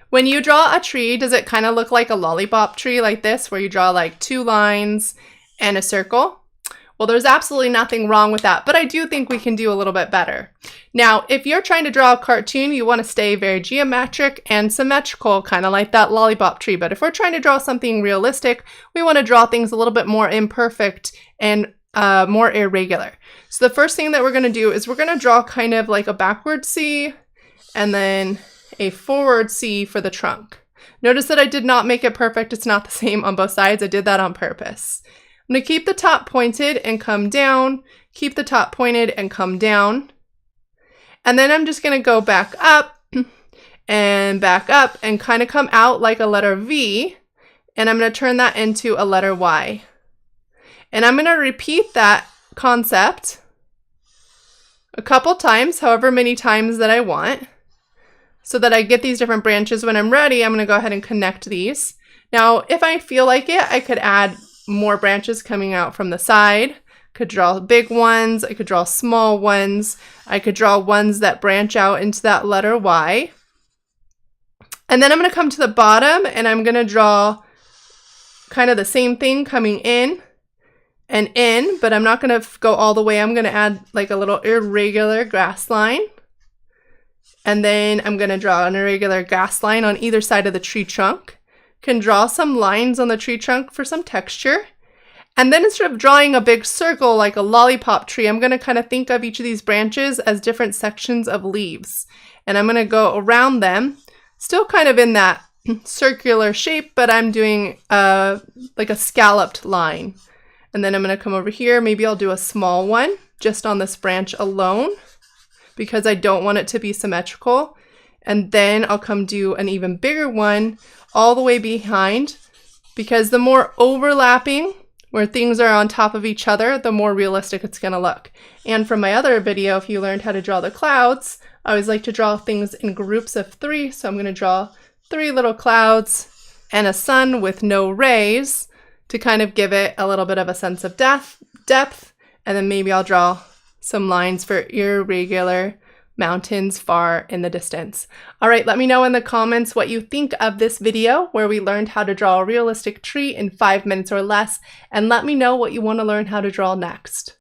When you draw a tree, does it kind of look like a lollipop tree like this, where you draw like 2 lines and a circle? Well, there's absolutely nothing wrong with that, but I do think we can do a little bit better. Now, if you're trying to draw a cartoon, you want to stay very geometric and symmetrical, kind of like that lollipop tree. But if we're trying to draw something realistic, we want to draw things a little bit more imperfect and more irregular. So the first thing that we're going to do is we're going to draw kind of like a backward C and then a forward C for the trunk. Notice that I did not make it perfect. It's not the same on both sides. I did that on purpose. I'm going to keep the top pointed and come down, keep the top pointed and come down. And then I'm just going to go back up and kind of come out like a letter V. And I'm going to turn that into a letter Y. And I'm going to repeat that concept a couple times, however many times that I want, so that I get these different branches. When I'm ready, I'm going to go ahead and connect these. Now, if I feel like it, I could add more branches coming out from the side. Could draw big ones, I could draw small ones, I could draw ones that branch out into that letter Y. And then I'm going to come to the bottom and I'm going to draw kind of the same thing coming in and in, but I'm not going to go all the way. I'm going to add like a little irregular grass line. And then I'm going to draw an irregular grass line on either side of the tree trunk. Can draw some lines on the tree trunk for some texture. And then instead of drawing a big circle like a lollipop tree, I'm going to kind of think of each of these branches as different sections of leaves. And I'm going to go around them, still kind of in that circular shape, but I'm doing like a scalloped line. And then I'm going to come over here. Maybe I'll do a small one just on this branch alone because I don't want it to be symmetrical. And then I'll come do an even bigger one all the way behind, because the more overlapping where things are on top of each other, the more realistic it's going to look. And from my other video, if you learned how to draw the clouds, I always like to draw things in groups of 3. So I'm going to draw 3 little clouds and a sun with no rays to kind of give it a little bit of a sense of depth. And then maybe I'll draw some lines for irregular mountains far in the distance. All right, let me know in the comments what you think of this video where we learned how to draw a realistic tree in 5 minutes or less, and let me know what you want to learn how to draw next.